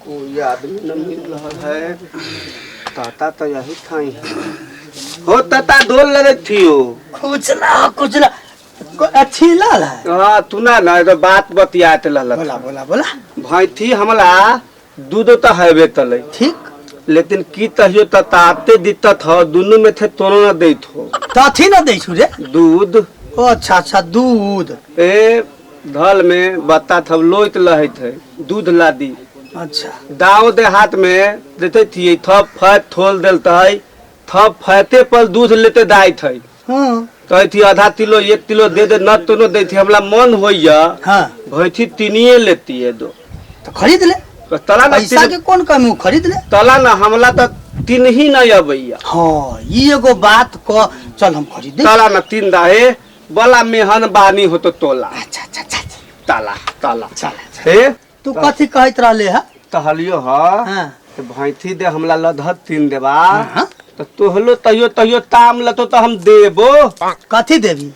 कोई आदमी न मिल रहा है। ताता तो यही था ही हो। ताता डोल लगे थी हो। कुछ ना अच्छी लाल है। हाँ तू ना तो बात बतियाते लहलत। बोला बोला बोला। भाई थी हमला दूध तो हैबे तले ठीक लेकिन की तहियो ताते दित्तत हो दोनों में थे तोनो न देत हो। ताथी ना दे छु रे दूध। ओ अच्छा दूध। ए धल में बत्ता थब लोइत लहे थे दूध ला दी। अच्छा गाँव देहात में देते थी थप फैत थोल देलते है थप फैते पर दूध लेते दाई थे। हाँ कही थी आधा किलो 1 किलो दे दे न तो न दे थी हमला मन होइया। हाँ भैंसी तीनिए लेती है दो तो खरीद ले। तला ना पैसा के कौन कमी खरीद ले। तला ना हमला तो 3 ही नहीं अबैया। हाँ ये एगो बात को चल हम खरीद तला ना 3 दाहे बला मेहन बानी हो तो तोला। अच्छा अच्छा अच्छा ताला ताला चल हे तू कथी कहत रहले है। तहलियो ह हाँ भैंसी दे हमला लधत 3 देबा हाँ तो तोहलो तहियो तहियो ताम लतो तो हम देबो। कथी देवी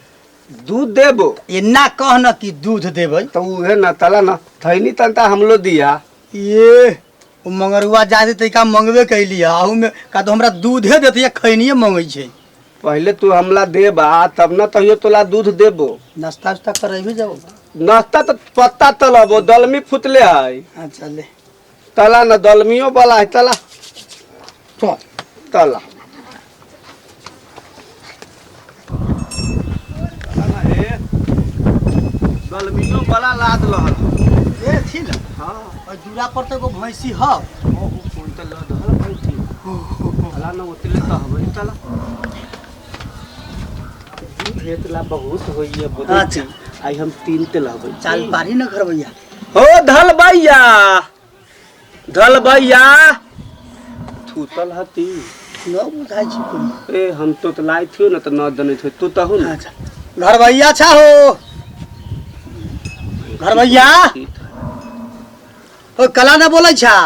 दूध देबो इन्ना कह न कि दूध देबै तो उहे न तला न थैनी तंता हमलो दिया। ये वो मंगरुआ जादे तरीका मंगबे कैली आहू में का तो हमरा दूधे देते या खैनिए मंगै छै। पहले तू हमला देबा तब न तहियो तोला दूध देबो। नाश्ता उस्ता करैबे जाओ। नाश्ता तो पत्ता तलबो दलमी फुटले है। अच्छा ले तला न दलमियो वाला है तला चल तला दलमियो वाला लाद लहल। ए छी ल हां और दूरा पर तो एगो भैंसी ह ओ कोई त लदहल भैंसी तला न ओतले कहबै तला भेतला बहुत होइए बोले। अच्छा आई हम 3 ते लहबै चाल पारी न घर भैया। हो धल भैया थूतल हती न बुझाइ छी कोई। ए हम तो लाई थियो न त न जने थियो तू तहु न। अच्छा घर भैया छा हो घर भैया ओ कला न बोलै छा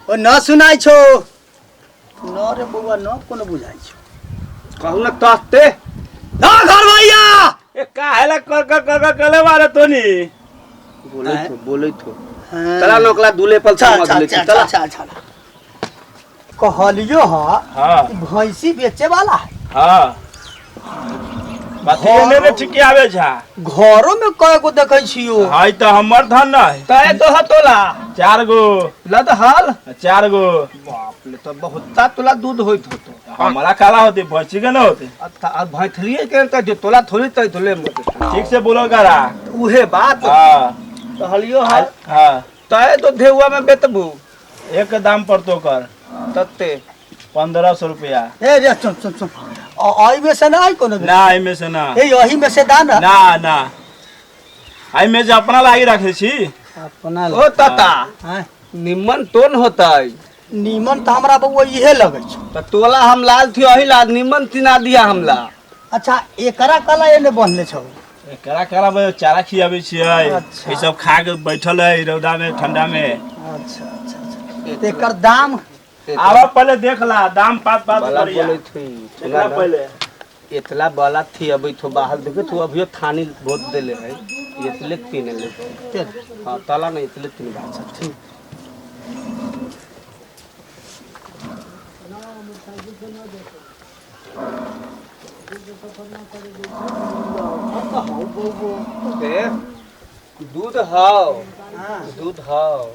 ओ न सुनाइ छो न रे बउआ न कोनो बुझाइ छो कहू न तहते ना घर भैया ए काहेला कर कले मारे तोनी बोलै थो तला नोकला दूले पर समझ ले तला। अच्छा कहलियो ह हां भैंसी बेचे वाला है। हां बात ने ठीक आवे छा घरों में कय गो देखै छियो। हाय त हमर धन न तय तो हतोला 4 गो लदहल 4 गो बाप ले तो बहुता तोला दूध होइत होतो। हमारा काला होते भैंसी के न होते। अब भैंथलिए के त जो तोला थोड़ी तय तोले मत ठीक से बोलो करा। उहे बात हां कहलियो ह हां तय तो धेउआ में बेतबू एक दाम पर तो कर तत्ते 1500 रुपया। ए रे सुन आई में से ना आई कोनो ना आई में से ना ए यही में से दाना ना आई में जे अपना लागी रखे छी अपना ओ ताता हैं निमन तोन होतै नीमन त हमरा बउआ इहे लगै छ। त तोला हम लाल थियो अही ला निमन तिना दिया हमला। अच्छा एकरा कला एने बनले छौ करा करा चारा खियाबे छियै। अच्छा। ई सब खा के बैठल है रौदा में ठंडा में। अच्छा एकर दाम आवा पहले देख ला दाम पात बाला बढ़िया बोलै थी देखला पहले इतला बाला थी अबै तो बाहर देखे तू अभियो थानी बहुत देले है इतले 3 ले। हां तला नहीं इतले 3 बात ठीक। दूध हाओ दूध हाओ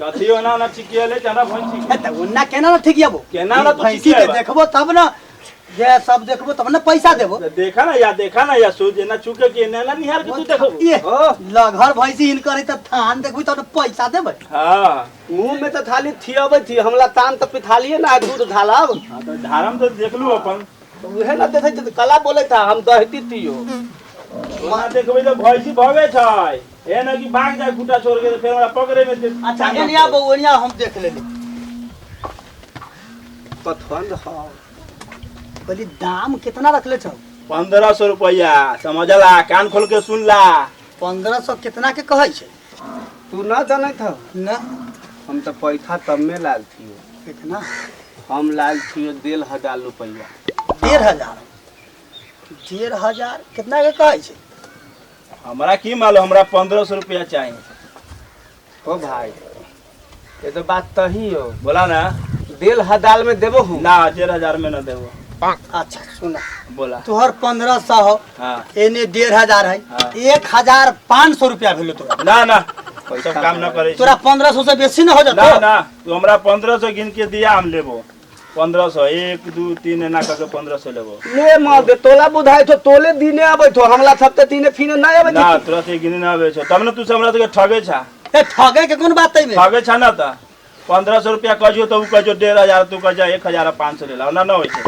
कथी होना ना चिकियाले चना भैंसी ए त उन्ना केना न ठीक याबो केना न भैंसी के देखबो तब न जे सब देखबो तब न पैसा देबो। देखा ना या सो जेना चुके के नेला निहार के तू देखो। ये लगहर भैंसी इन करी त थान देखबो तब न पैसा देबे। हां मुंह में तो थाली थियाबै थी हमला तान तो पिथालिए ना दूध ढालब। हां तो धारम तो देख लू अपन उहे ना देखे त कला बोले था हम दहती थियो वहां देखबे तो भैंसी भगे छै ए ना कि भाग जाए गुटा छोड़ के फिर हमरा पकड़े में अच्छा एनिया बउनिया हम देख लेली पथंद हाओ बोली दाम कितना रखले छौ 1500 रुपया समझला कान खोल के सुन ला 1500 कितना के कहै छै तू ना जानै था न हम तो पैसा तब में लाल थियो कितना हम लाल थियो 1500 रुपया 15,000 कितना के कहै छै हमरा की मालूम हमरा 1500 रुपया चाहिए। ओ भाई ये तो बात तही हो। बोला ना। दिल हदाल में देबो हूँ ना 1500 में न देबो। अच्छा सुना, बोला। तोहर 1500 हो, हाँ एने 1500 है, हाँ। 1500 रुपया भेलो तोरा। ना ना सब काम न करे। तोरा 1500 से बेसी न हो ना जातो। ना तू हमरा 1500 गिन के दिया हम लेबो। 1500 1 2 3 एना करके 1500 लेबो। ले मार दे तोला बुधाई तो तोले दिने आबै तो हमला सब ते दिने फिने ना आबै ना तोरा से गिन ना आवे छ तब न तू से हमरा के ठगे छा। ए ठगे के कोन बात है में? ठगे छा ना त 1500 रुपया कहियो तो उ कहियो 1500 तू कह जा 1500 ले ला ना ना होय छै।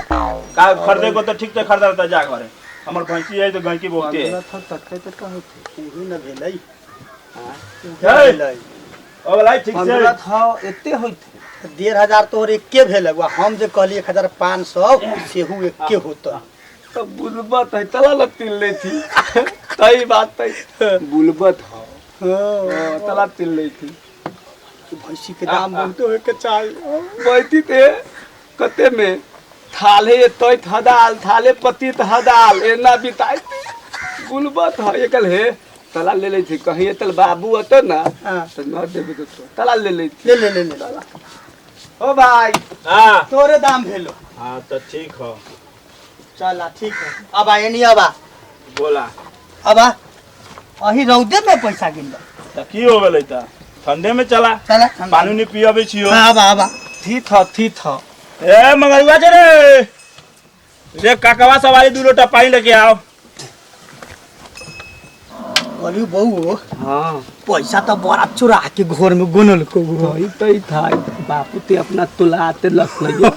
का खरीदे को तो ठीक से खरीदा त जा घरे। हमर भैंसी है तो गंकी बोलते है। पूरी न भेलै। हे ओ लाई ठीक से 15 था एते होइत 1500 तोहर एके भेल हुआ, हम जे कहली 1500 सेहू एके होता। तो बुलबत है तला ल तिल ले थी तई बात तई बुलबत हो हां तला तिल ले थी भैंसी के दाम बोलते है के चाहिए। बैठी थे कते में थाले तोय हदाल थाले पतित हदाल एना बिताई बुलबत है एकल हे तला ले ले थी कहीं तल बाबू अतो ना हां तो न देबे तो तला ले ले थी ले ले ओ भाई हां तोरे दाम भेलो। हां तो ठीक हो। चला ठीक है, अब आए नहीं अब बोला। अब अही रौदे में पैसा गिन दो। त की हो गेलै त ठंडे में चला चला पानी नहीं पियाबे छियो। हां अब थी था ए मंगलवा जे रे रे काकवा सवारी 2 लोटा पानी लेके आओ। बोली बहू हां पैसा तो बड़ा चुरा के घर में गुनल को वही तई था बापू ते अपना तुलाते लख लगे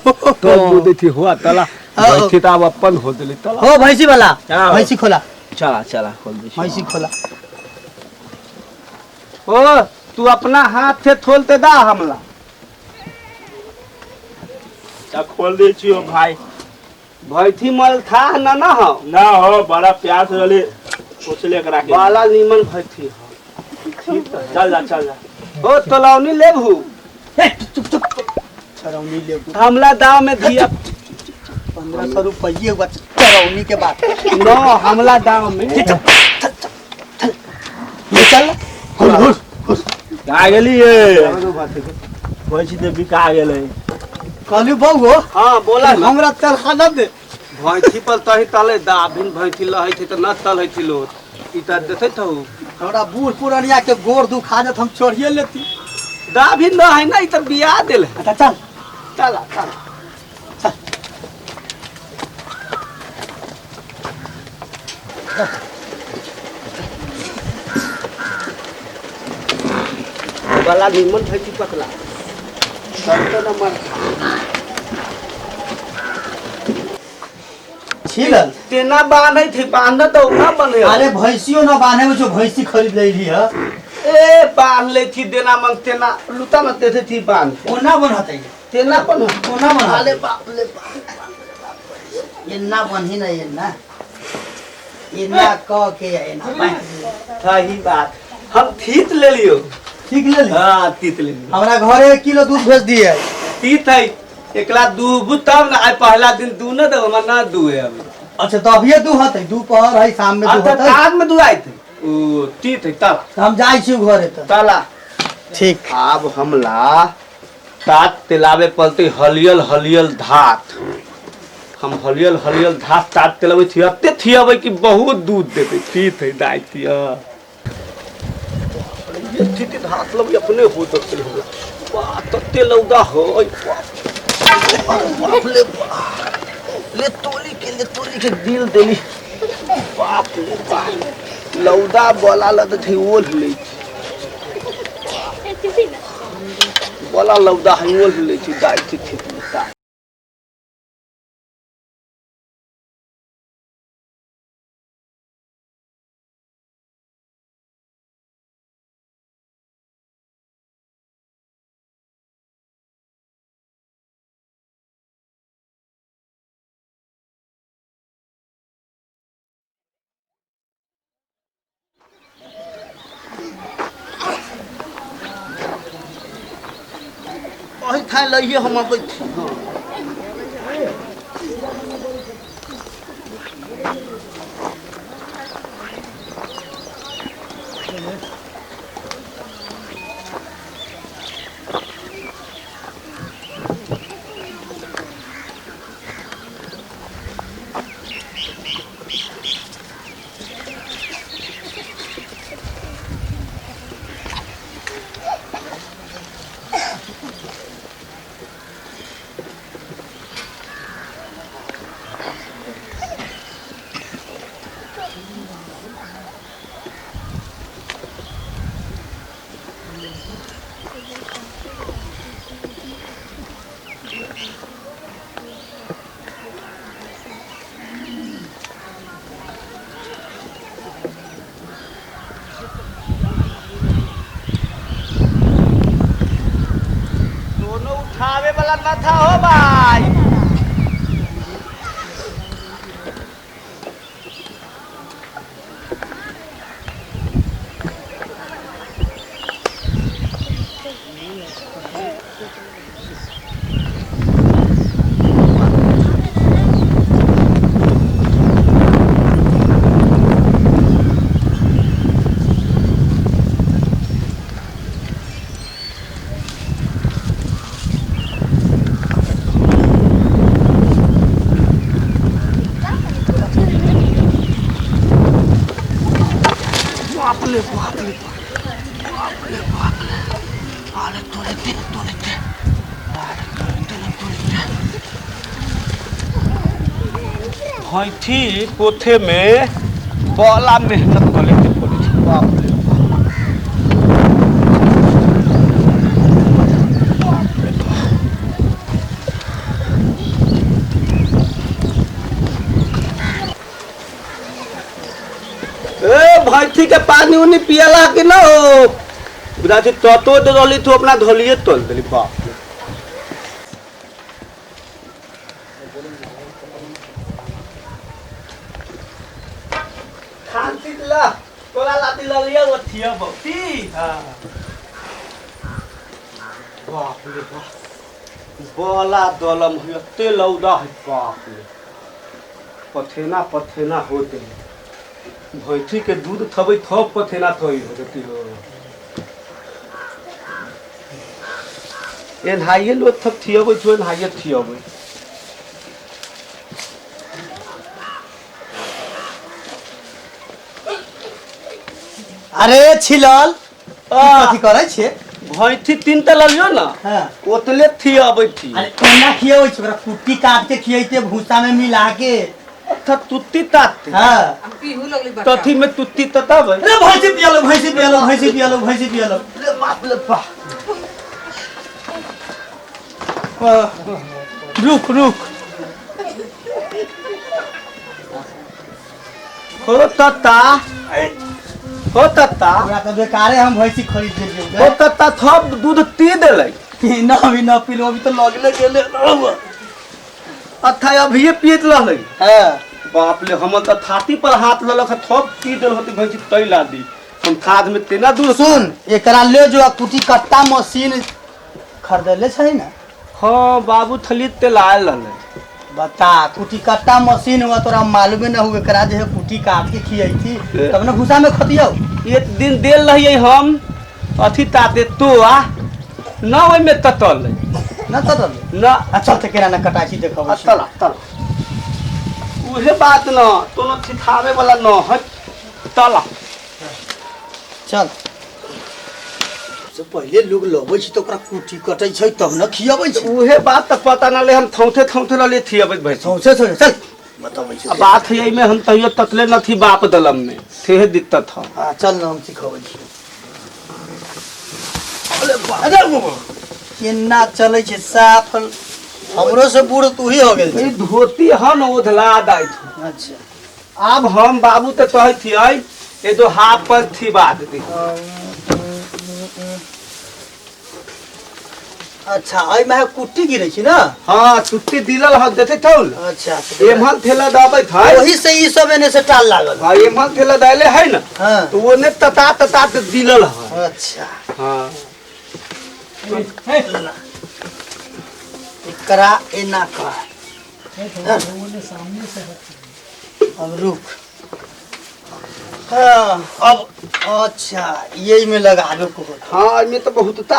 तो बोलते थी हुआ तला बैठी त अब अपन हो देली तला हो भैंसी वाला हाँ। भैंसी खोला चला चला खोल दे भैंसी खोला। ओ तू अपना हाथ से थोलते दा हमला ता खोल दे छियो भाई। भैथी मल था ना ना हो ना हो बड़ा प्यार से वाले पोछले करा के बाला नीमन भैथी हो ठीक है चल जा। ओ तलौनी लेबहू चुप चुप चरौनी ले हमला दाव में दिया 1500 रुपये हुआ चरौनी के बाद नो हमला दाव में ले चल आ गेली ये पैसे दे बिका गेलै। कहलू बहू हां बोला ना हमरा चल खाना दे। भैथी पर तही तले दाबिन भैथी लहै थी त न तलै थी लो ई त देखे थौ हमरा बूढ़ पुरानिया के गोर दुखा जात हम छोड़िए लेती। दाबिन न है ना ई त बिया देल अच्छा चल चला चला वाला निमन भैथी पतला सबके नंबर छिलल तेना बांधै थी बांध तो ना बने अरे भैंसियो ना बांधे में जो भैंसी खरीद ले ली है ए बांध ले थी देना मन तेना लुता न देते थी बांध ओना बनत है तेना बन ओना बना अरे बाप ले बाप ये ना बनी ना ये ना कह के ये ना सही बात हम थीत ले लियो ठीक ले ली। हां तीत ले लियो हमरा घरे 1 किलो दूध भेज दिए। तीत है एकला दूब तब ना आई पहला दिन दू न दे हम ना दुए अब अच्छा तो अभी दू हते दोपहर है शाम में दू अच्छा हते आज में दू आई थे ओ तीत है तब तो हम जाई छी घरे तो ताला ठीक। अब हमला तात तिलावे पलते हलियल हलियल धात हम हलियल हलियल धात तात तिलावे थी अते थी अबे कि बहुत दूध देते थी थे दाई थी ये थी धात लब अपने हो तो हो वाह तते लौदा हो बाप ले ले तोली के दिल देली बाप रे बाप लौदा बोला लद थी ओल ले बोला लौदा है ओल ले थी दाई थी ता ओही था लइए हम अबै छी वाला न था हो भाई। बाप रे बाप रे बाप रे बाप रे। अरे तोड़े दे तोड़े दे। अरे तोड़े दे। भाई थी पोथे में बड़ा मेहनत करे के पड़े छै। बाप रे भैंसी के पानी उनी पियला कि न हो बुझाती ततो डली तो अपना धोलिए तोल देली। बाप रे खांसी ला तोला लाती ललिया वथिया बती। हां बाप रे बाप बोला दलम हते लौदा है। बाप रे पथेना पथेना होते भैंसी के दूध थबै थप पथेना थई हो जती हो। एनहाइए लो थप थियबै छो एनहाइए थियबै। अरे छिलल कथी करे छे? भैंसी तीन त ललियो ना। हां ओतले थियबै थी। अरे कोना खियबै छ ओकरा कुट्टी काट के खियैते भूसा में मिला के। था तुत्ती ताते। हां पीहू लगली बच्चा तथी में तुत्ती तताबै। अरे भैंसी पियालो भैंसी पियालो भैंसी पियालो भैंसी पियालो। अरे बाप रे बाप रुक रुक हो तता हो तता ओकरा त बेकारे हम भैंसी खरीद हो लेलियै। तता थप दूध ती देलै। ना अभी ना पीलो अभी तो लगले गेले। अथा अभी पियत रहलै। हां बाप रे हम त थाती पर हाथ ललक थप पी देल होती भैंसी तैला दी। हम खाद में तेना दूध सुन एकरा ले जो कुटी कट्टा मशीन खरीदले छै ना। हाँ बाबू थली तेलायल रहलै। बता कुटी कट्टा मशीन हुआ तोरा मालूम न हुए एकरा जे है कुटी काट के खियाई थी तब ना भूसा में खतियो। एक दिन देल रहिए हम अथी ताते तोआ न ओइ में ततल ना ततल न। अच्छा त केना न कटाची देखब। तला तला उहे बात न तोनो सिखावे वाला न है तला। चल से पहले लोग लबै छी त ओकरा कुटी कटै छै तब न खियाबै छै। उहे बात त पता न ले हम थौथे थौथे न ले थियबै भैंस। सौसे सौसे चल बताबै छी। अब बात है में हम तइयो ततले न थी बाप दलम में सेहे दिक्कत ह। हां चल न हम सिखाबै छी। अरे बाबा केना चलै छै साफ हमरो से बूढ़ तू ही हो गेल। ई धोती हम ओधला दाइत। अच्छा अब हम बाबू त कहै थियै ए जो हाथ पर थी बात दी। अच्छा आई में कुट्टी गिरै छी ना। हाँ तुत्ती दिलल ह देते ठौल। अच्छा एमहन थेला दाबै था। वही से ई सब एने से टाल लागल। हाँ एमहन थेला दाले है ना। हां तो वो ने तता तता ते दिलल है। अच्छा हाँ एकरा एना कर। अब रुक। हाँ अब अच्छा यही में लगावे को होता। हाँ में तो बहुत ता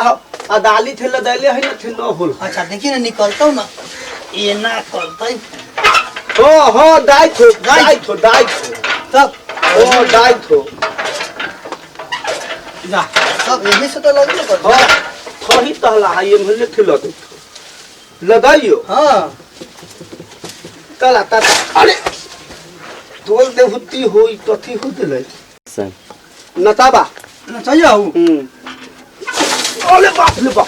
अदाली थेला दाले है ना थे न होल। अच्छा देखिए ना निकलता हूँ ना एना करते हाँ हाँ दाई थो दाई थो दाई थो तब ओ दाई थो जा तब यही से तो लगले कर। हाँ थही तहला है ये महले थेला दे लगाइयो। हाँ तला तता अरे तोल दे हुत्ती होई तथी हो देले सन नताबा ना चाहिए हूँ। अरे बाप रे बाप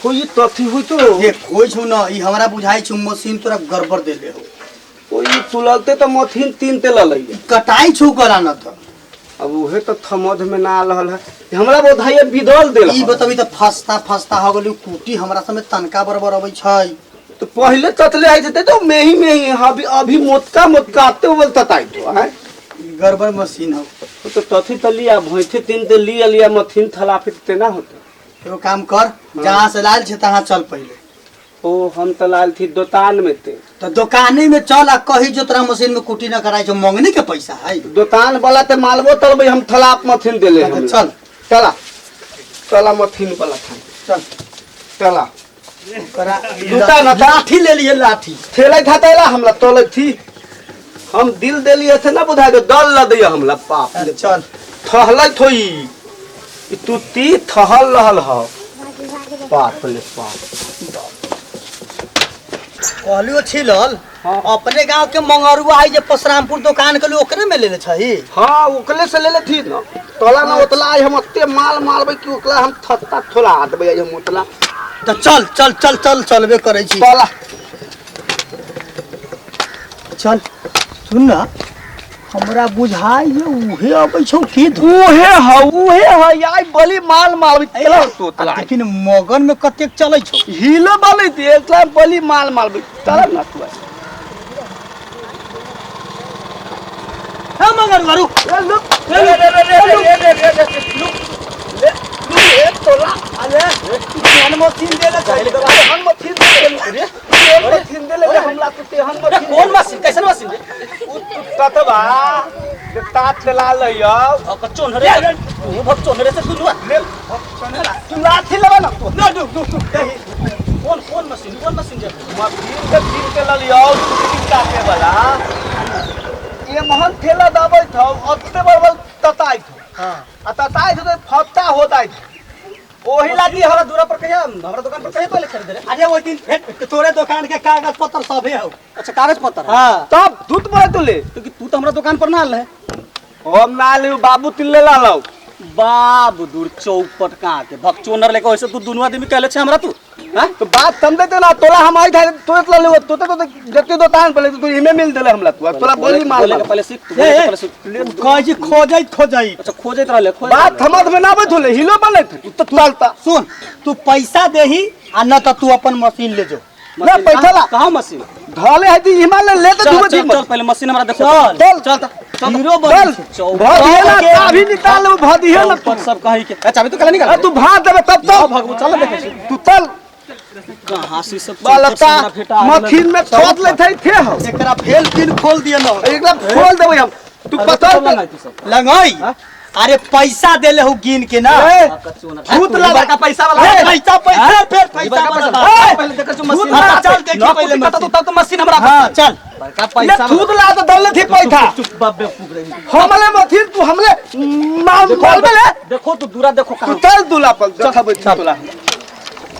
हो ये तथी होई तो ये खोई छु ना ई हमरा बुझाई छु मशीन तोरा गड़बड़ देले हो। कोई तुलते तो मथीन तीन ते ललई कटाई छु करा ना तो अब उहे तो समझ में ना आ रहल है हमरा बोधाइए बिदल देल ई बताबी त फस्ता हो गेली कुटी हमरा समय तनका बराबर अबै छै। तो पहले ततले आई थे तो में ही अभी मोटका आते बोल तताई तो है गड़बड़ मशीन हो। तो तथी त लिया भैंसे तीन ते लिया मथीन थला फिरते ना होते। एगो काम कर जहाँ से लाल छे तहाँ चल पहले। ओ हम तो लाल थी दुकान में थे तो दुकाने में चल आ कही जो तोरा मशीन में कुटी न कराई जो मंगनी के पैसा है। दुकान वाला ते मालबो तलबे हम थला मथीन देले हम चल चला चला मथीन वाला था चल चला करा जूता न था लाठी ले लिए लाठी ठेले खातेला हमला तोले थी हम दिल देलिए थे ना बुझाई दो दल ल दिया हमला पाप ले चल थहलै थोई तू ती थहल रहल ह पाप ले पाप कहलियो छिलल हाँ। अपने गांव के मंगरुआ आई जे परशुरामपुर दुकान के लिए ओकरे में लेले छै। हाँ ओकले से ले थी ना तोला ना उतला आई हम अत्ते माल मारबे कि ओकला हम थत्ता थोला देबे हम उतला तो चल चल चल चल चलबे करे छी। तोला चल सुन ना हमरा बुझाई जे उहे अबै छौ की उहे ह आई बली माल मारबे चला तो तला लेकिन मगन में कतेक चलै छौ। हिलो बली दे एकला बली माल मारबे चला ना तू हां मगर मारू तोला अरे तेहन मशीन दे ले चाहे तेहन मशीन दे ले मशीन दे ले हमला तो तेहन मशीन कौन मशीन कैसन मशीन ततबा जे तात चला लइयो कच्चोन रे तू भक्चोन रे से सुनुआ ले तू लाठी लेबा ना तो ना दू कौन मशीन जे मशीन के ललियो काटे वाला ये मोहन ठेला दबै था अत्ते बड़बड़ तताई था हां आ तताई तो फत्ता होताई ओही लागी हमरा दूरा पर कहिया हमरा दुकान पर कहिया पहले खरीदे रे अरे वो दिन तोरे दुकान के कागज पत्र सबे हो। अच्छा कागज पत्र हां तब दूध बोले तू ले क्योंकि तू तो हमरा दुकान पर ना आल है। हम ना ले बाबू तिल्ले ला लो बाबू दूर चौपट कहाँ के भक्चोनर लेके वैसे तू दोनों आदमी कहले छे हमरा तू हां तो बात समझे तो ना तोला हम आई था तो ला ले तो जत्ते दुकान पर तू इमे मिल देले हमला तू तोला बोली मार बोले के पहले सीख तू बोले के पहले सीख कह जी खोजई अच्छा खोजत रहले खोज बात समझ में ना आवे थोले हिलो बने थे तो चलता सुन तू पैसा देही आ न तो तू अपन मशीन ले जो ना पैसा ला कहां मशीन ढाले है ती हिमालय ले तो तू चल पहले मशीन हमरा देखो चल चल हीरो चल बन भदिए ना चाबी निकाल लो भदिए ना पर सब कहि के चाबी तो कल निकाल तू भाग देबे तब तो भगवान चल देखे तू चल कहां से सब बालका मशीन में छोड़ ले थे हो एकरा फेल पिन खोल दिए न एकदम खोल देबे हम तू पता लगई अरे पैसा देले हो गिन के ना भूत लगा का पैसा वाला पैसा फिर पैसा पहले देख जो मशीन चल देखी पहले तो तब तो मशीन हमरा हां चल बड़का पैसा भूत ला तो दल थी पैसा चुप बाबे फूक रही हमले मशीन तू हमले नाम बोल ले देखो तू दूरा देखो तू चल दूला पर देखबे तोला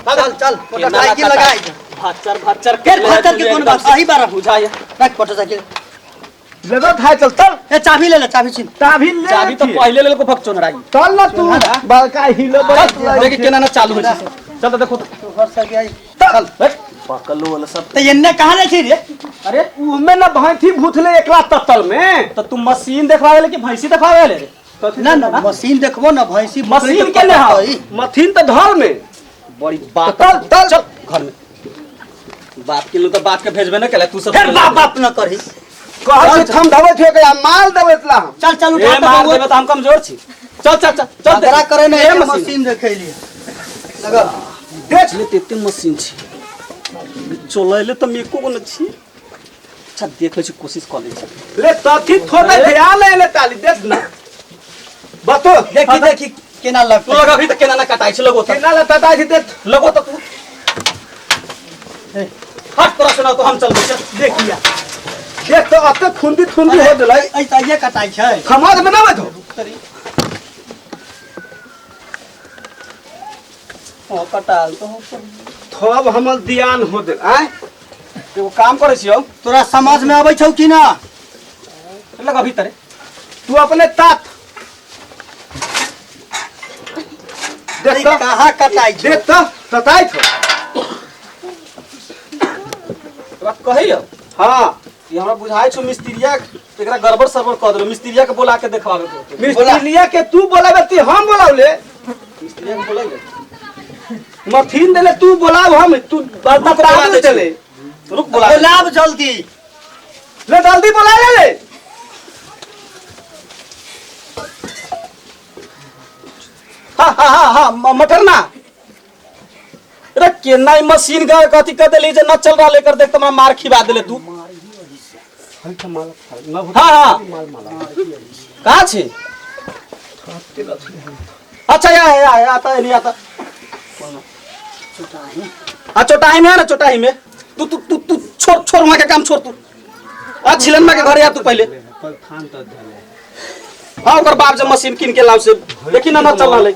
चल चल मोटरसाइकिल लगाई भाचर फिर भाचर के कोन बात सही बार बुझाया रख मोटरसाइकिल ले दो थाय चल चल ए चाबी ले चाबी छीन चाबी ले चाबी तो पहले ले को भक्चोन राई चल ना तू बड़का हिलो देख केना ना चालू हो चल तो देखो तो घर से आई चल पकलो वाला सब तो एन्ने कहां ले छी रे अरे उमे ना भैंसी भूथले एकला ततल में तो तुम मशीन देखवावे ले कि भैंसी देखवावे ले रे ना ना मशीन देखबो ना भैंसी मशीन के ले हा मशीन तो घर में बड़ी बात चल चल घर में बाप के लो तो बात के भेजबे ना केला तू सब फिर बाप न करही कहै छ हम दबे थे के माल दबे तला चल चल उठा मार देबे तो हम कमजोर छी चल चल चल चल जरा करे ना ये मशीन देखे लिए लगा देख ले तेते मशीन छी चलैले त मेको को न छी अच्छा देखे छी कोशिश कर ले छी ले तथी थोड़े ध्यान ले ताली देख ना बतो देखी देखी केना लग तो लगा भी त केना ना कटाई छ लगो त केना ले तता छी देख लगो त तू हट पर सुना तो हम चल देख लिया देख तो अब तक खुंदी हो देलै ऐसा ये कटाई छै समाज में ना बैठो ओ कटाल तो थोब हमर ध्यान हो दे आय एगो काम करे छियो तोरा समझ में आबै छौ कि ना लगा भीतर तू अपने तात देख तो कहां कटाई छै देख तो तताई छो बात कहियो हां ये हमरा बुझाई छौ मिस्त्रिया एकरा गड़बड़ सरबड़ कर देलो मिस्त्रिया के बोला के देखवावे को मिस्त्रिया के तू बोलावे ती हम बोलावले मिस्त्रिया के बोलाइए मथीन देले तू बोलाव हम तू बता दे चले रुक बोलाव जल्दी ले जल्दी बोला ले हाँ मटर ना अरे केना ई मशीन का कथी कर देली जे न चल रहा लेकर देख तुम्हारा मार खिबा देले तू हाँ हाँ कहाँ छे अच्छा या आता है नहीं आता हाँ चौटाही में है ना चौटाही में तू तू तू तू छोड़ वहाँ का काम छोड़ तू आज छिलन में के घर आ तू पहले हाँ ओकर बाप जब मशीन किन के लाव से देखी ना चल रहा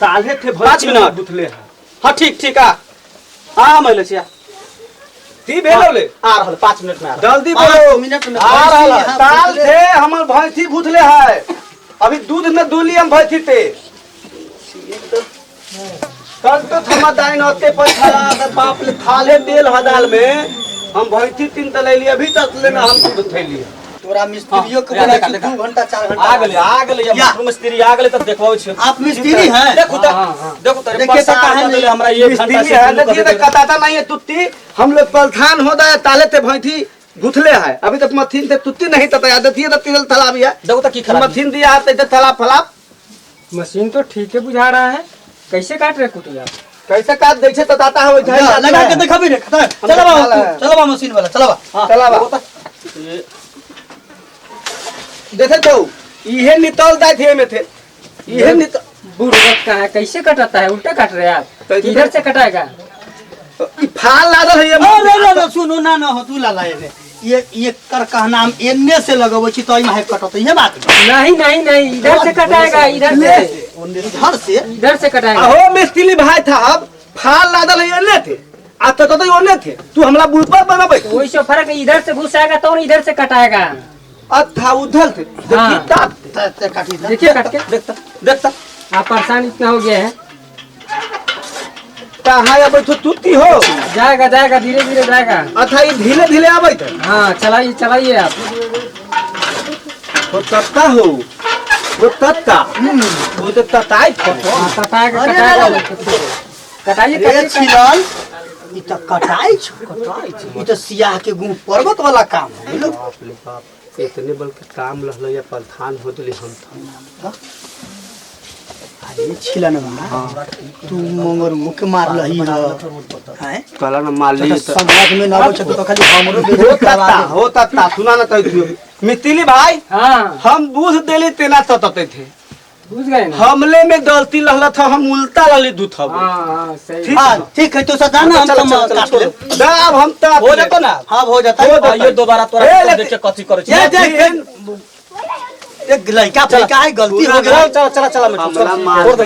ताले थे 5 मिनट बुतले हाँ ठीक हाँ मैं लसिया ती भेलोले आ रहल 5 मिनट में आ रहल जल्दी बोलो मिनट में आ रहल ताल थे हमर भैंसी भूतले है अभी दूध में दूली हम भैंसी ते कल तो थमा दाइन होते पैसा बाप ले थाले तेल हदाल में हम भैंसी 3 तलैली अभी तक लेना हम दूध थैली तोरा मिस्त्रियों को बोला कि 2 घंटा 4 घंटा आ गेले या मिस्त्री आ गेले तब देखबाओ छ आप मिस्त्री हैं देखो तेरे पैसा कहां मिले हमरा 1 घंटा से है देखिए तो कताता नहीं है तुत्ती हम लोग पलथान हो गए ताले ते भैंसी गुथले है अभी तक मथीन ते तुत्ती नहीं तता याद थी तो तिल थला भी है देखो तो की खराब मथीन दिया है तो थला फला मशीन तो ठीक है बुझा रहा है कैसे काट रहे कुटिया कैसे काट दे छे तताता हो जाए लगा के देखा भी रे चलो बा मशीन वाला चलो बा चला बा देखे तो इहे नितल दाई थे में थे इहे नितल बुर्बक का है कैसे कटाता है उल्टा काट रहे हैं आप इधर से कटाएगा ई फाल लागल है ये ना सुनो ना हो तू ला लाए ये कर का नाम एन्ने से लगबै छी तो ई माहे कटत ये बात नहीं इधर से कटाएगा इधर से कटाएगा हो मिस्त्री भाई था अब फाल लागल है एने थे आ तो ओने थे तू हमरा बुलपर बनाबै वही से फर्क है इधर से घुसाएगा तो इधर से कटाएगा अच्छा उधर थे हाँ। देखिए काट के देखता आप परेशान इतना हो गया है कहाँ अब तो तुत्ती हो जाएगा धीरे धीरे जाएगा अच्छा ये धीरे धीरे आवे थे हाँ चलाइए आप तो तत्ता हो वो तत्ता वो तो तताई फोटो कटाएगा रे छिलाल ई त कटाई छ ई त सियाह के गुण पर्वत वाला काम है बाप रे बाप इतने बल के काम रहल या पलथान हो दिले हम था अरे छिलन बा तू मंगर मुख मार लही है कला न मार ली तो समाज में ना बच तो खाली हमरो बेइज्जत करवा दे होता सुना ना कह मिस्त्री भाई हाँ हम बूझ देली तेना ततते थे बुझ गए ना हमले में गलती लहला था हम उल्टा लली दूध हम हाँ सही ठीक हां ठीक है तो सदा ना हम काट ले दाब हम ता हो जाता ना हां हो जाता है ये दोबारा तोरा देख के कथी करे छी एक लड़का फैका है गलती हो गया चला हमरा मार दे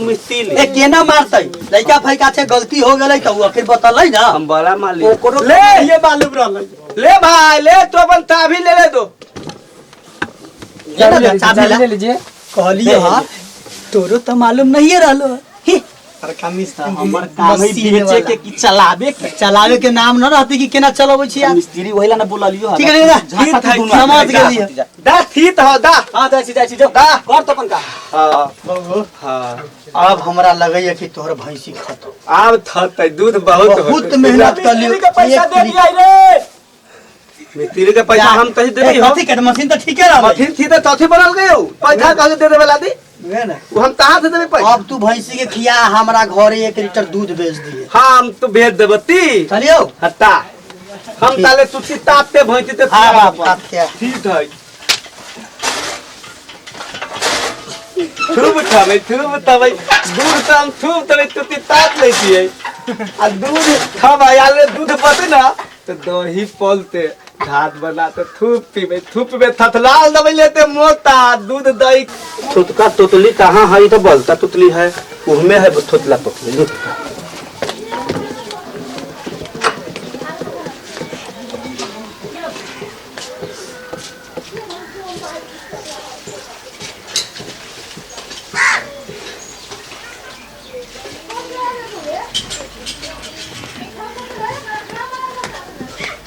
मिस्त्री ए केना मारतै लड़का फैका छे गलती हो गेलै त उ आखिर बतलै ना हम बड़ा मार ली ले ये मालूम रहलै ले भाई ले तो अपन ताभी ले दो ले लीजिए कहलिए हां तोरो त मालूम नहीं रहलो अरे कामिस हमर काम है बेचे के कि चलावे के नाम न रहती कि केना चलाबै छी यार मिस्त्री वहिला न बोललियो ठीक है ना समझ गेलिए दा थीत हो दा हां जाई छी जो दा कर तो अपन का हां हां अब हमरा लगैया कि तोहर भैंसी खतो आब थतै दूध बहुत मेहनत कर लियो के पैसा दे दिया रे मिस्त्री के पैसा हम तही दे दी कथी के मशीन त ठीके रह मशीन थी त तथी बनल गयो पैसा कह दे देबे लादी वो हम कहां से देबे पैसा अब तू भैंसी के खिया हमरा घरे 1 लीटर दूध बेच दिए हां हम तो भेज देबती चलियो हत्ता हम ताले तुसी तापते भैंसी ते हां बाप क्या ठीक है खूब खावे खूब तबै दूध त हम खूब तबै तुसी ताप ले छिए आ दूध खवायाले दूध बते ना तो दही पलते भात बना तो थूप में थथलाल दबे लेते मोटा दूध दही थुतका तोतली कहाँ है तो बोलता तुतली है उहमे है थुतला तोतली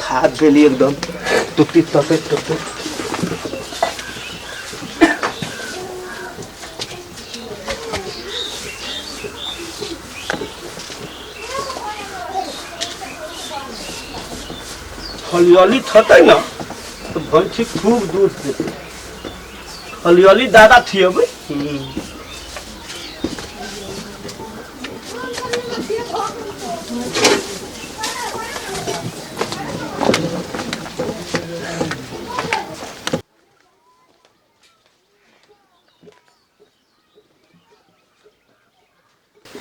हाथ गेली एकदम तुती तते हलियली थते ना तो भैंसी खूब दूध देते हलियली दादा थी अब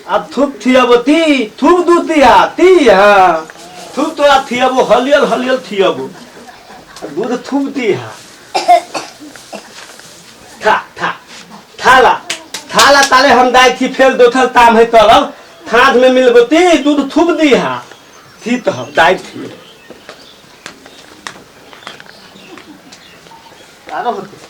अब थूक थी अब थूक दूध दिया ती हाँ थूक तो थी अब हलियल हलियल थी अब दूध थूक दिया था थाला थाला ताले हम दाई थी फेल दोथल ताम है तरल थाज में मिलबती दूध थूक दिया थी तो हम दाई थी आरो होते